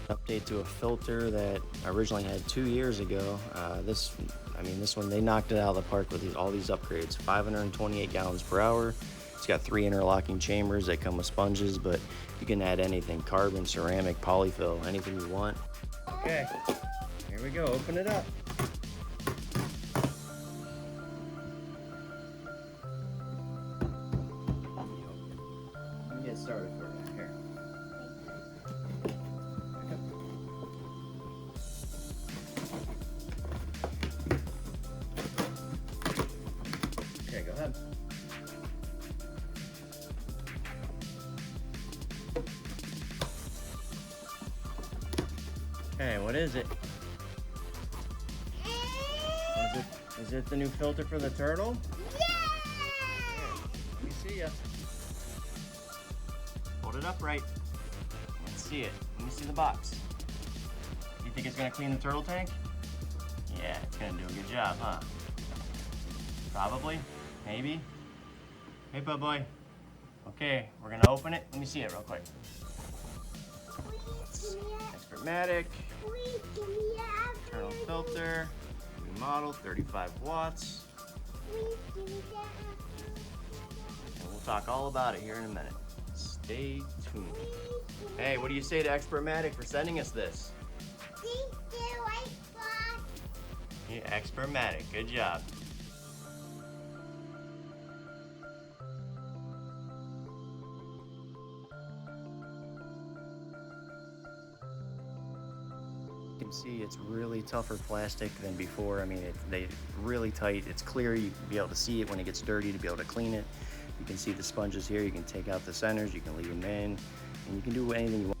Update to a filter that I originally had 2 years ago. This one, they knocked it out of the park with all these upgrades. 528 gallons per hour. It's got 3 interlocking chambers that come with sponges, but you can add anything: carbon, ceramic, polyfill, anything you want. Okay, here we go. Open it up. Let me get started for you. Here. Okay, go ahead. Okay, what is it? Is it the new filter for the turtle? Yeah! Let me see ya. Hold it upright. Let's see it. Let me see the box. You think it's gonna clean the turtle tank? Yeah, it's gonna do a good job, huh? Probably, maybe. Hey, bud boy. Okay, we're gonna open it. Let me see it real quick. Xpertmatic. Internal filter. New model, 35 watts. And we'll talk all about it here in a minute. Stay tuned. Hey, what do you say to Xpertmatic for sending us this? Yeah, Xpertmatic, good job. You can see it's really tougher plastic than before. I mean, they really tight. It's clear. You can be able to see it when it gets dirty to be able to clean it. You can see the sponges here. You can take out the centers. You can leave them in, and you can do anything you want.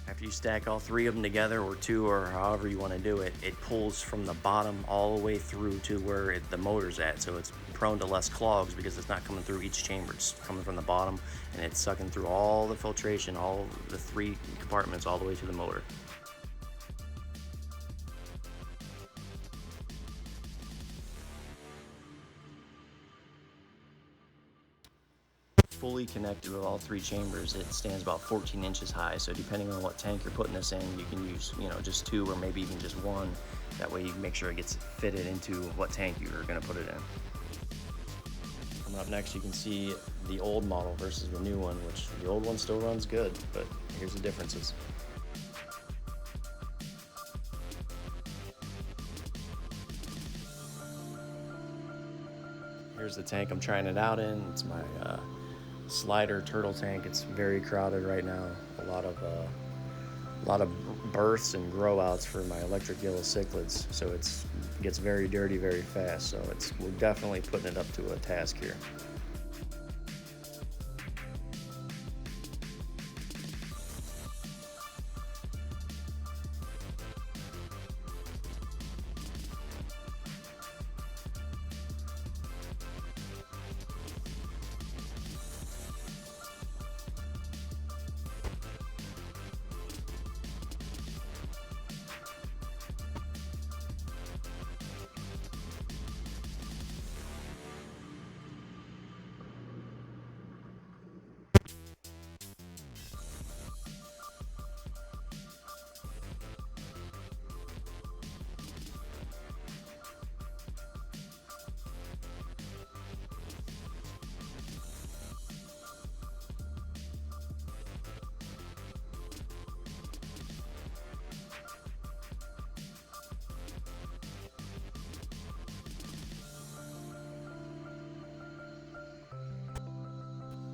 After you stack all 3 of them together, or 2, or however you want to do it, it pulls from the bottom all the way through to where the motor's at. So it's prone to less clogs because it's not coming through each chamber. It's coming from the bottom, and it's sucking through all the filtration, all the 3 compartments, all the way to the motor. Fully connected with all 3 chambers. It stands about 14 inches high, so depending on what tank you're putting this in, you can use, just 2 or maybe even just 1. That way you can make sure it gets fitted into what tank you're going to put it in. Coming up next, you can see the old model versus the new one, which the old one still runs good, but here's the differences. Here's the tank I'm trying it out in. It's my slider turtle tank. It's very crowded right now. A lot of births and grow outs for my electric yellow cichlids, so it gets very dirty very fast. So we're definitely putting it up to a task here.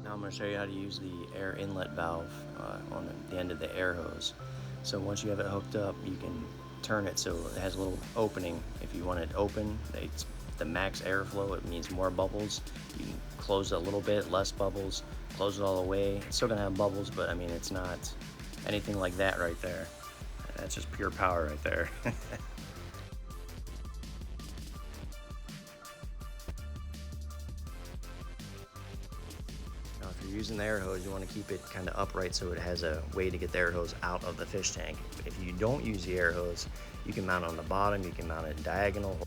Now I'm going to show you how to use the air inlet valve on the end of the air hose. So once you have it hooked up, you can turn it so it has a little opening. If you want it open, it's the max airflow. It means more bubbles. You can close it a little bit, less bubbles, close it all the way. It's still going to have bubbles, but I mean, it's not anything like that right there. That's just pure power right there. Now, if you're using the air hose, you want to keep it kind of upright so it has a way to get the air hose out of the fish tank. If you don't use the air hose, you can mount it on the bottom, you can mount it diagonal.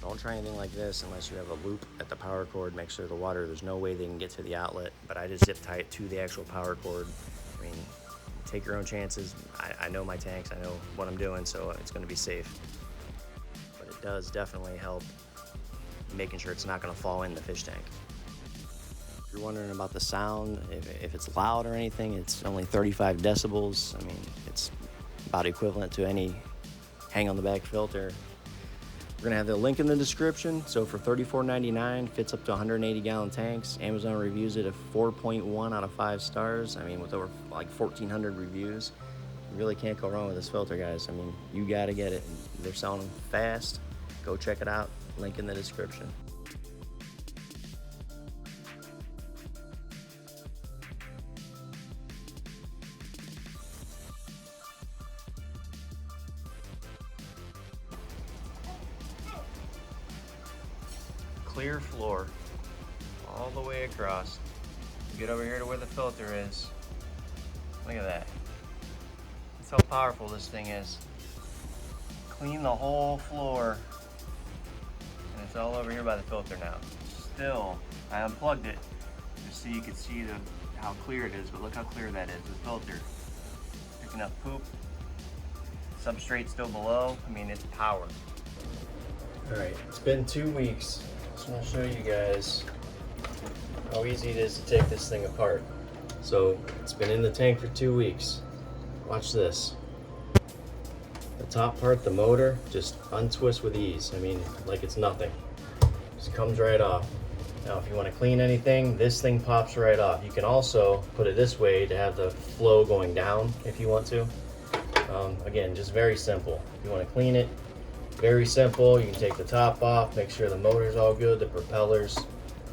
Don't try anything like this unless you have a loop at the power cord. Make sure the water, there's no way they can get to the outlet, but I just zip tie it to the actual power cord. I mean, take your own chances. I know my tanks, I know what I'm doing, so it's gonna be safe. But it does definitely help making sure it's not gonna fall in the fish tank. If you're wondering about the sound, if it's loud or anything, it's only 35 decibels. I mean, it's about equivalent to any hang on the back filter. We're gonna have the link in the description. So for $34.99, fits up to 180 gallon tanks. Amazon reviews it at 4.1 out of 5 stars. I mean, with over like 1,400 reviews, you really can't go wrong with this filter, guys. I mean, you gotta get it. They're selling them fast. Go check it out, link in the description. Clear floor all the way across. Get over here to where the filter is. Look at that. That's how powerful this thing is. Clean the whole floor, and it's all over here by the filter now. Still, I unplugged it just so you could see how clear it is, but look how clear that is. The filter picking up poop. Substrate still below. I mean, it's power. All right, it's been 2 weeks. Just want to show you guys how easy it is to take this thing apart. So it's been in the tank for 2 weeks. Watch this. The top part, the motor, just untwist with ease. I mean, like it's nothing. Just comes right off. Now, if you want to clean anything, this thing pops right off. You can also put it this way to have the flow going down if you want to. Again, just very simple. If you want to clean it, very simple. You can take the top off, make sure the motor's all good, the propellers.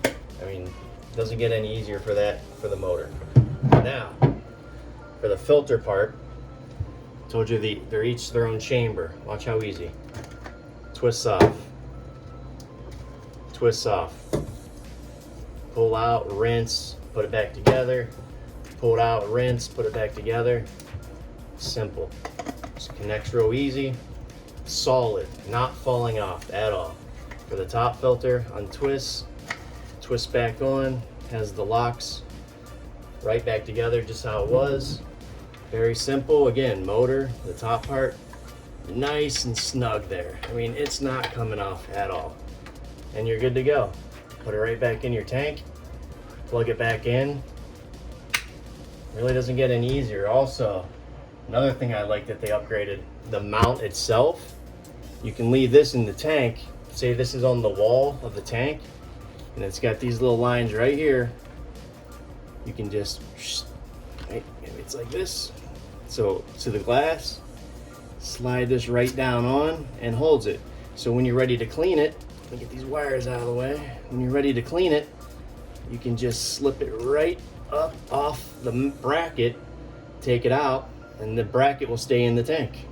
I mean, it doesn't get any easier for that, for the motor. Now, for the filter part, I told you they're each their own chamber. Watch how easy. Twists off. Twists off. Pull out, rinse, put it back together. Pull it out, rinse, put it back together. Simple. Just connects real easy. Solid, not falling off at all. For the top filter, untwist, twist back on, has the locks right back together just how it was. Very simple. Again, motor, the top part, nice and snug there. I mean, it's not coming off at all. And you're good to go. Put it right back in your tank, plug it back in. Really doesn't get any easier. Also, another thing I like that they upgraded, the mount itself. You can leave this in the tank. Say this is on the wall of the tank, and it's got these little lines right here. You can just, right, it's like this. So to the glass, slide this right down on and holds it. So when you're ready to clean it, let me get these wires out of the way. When you're ready to clean it, you can just slip it right up off the bracket, take it out, and the bracket will stay in the tank.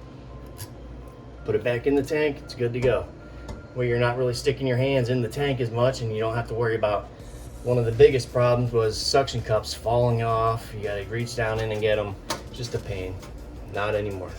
Put it back in the tank, it's good to go. Where you're not really sticking your hands in the tank as much, and you don't have to worry about, one of the biggest problems was suction cups falling off. You gotta reach down in and get them. Just a pain. Not anymore.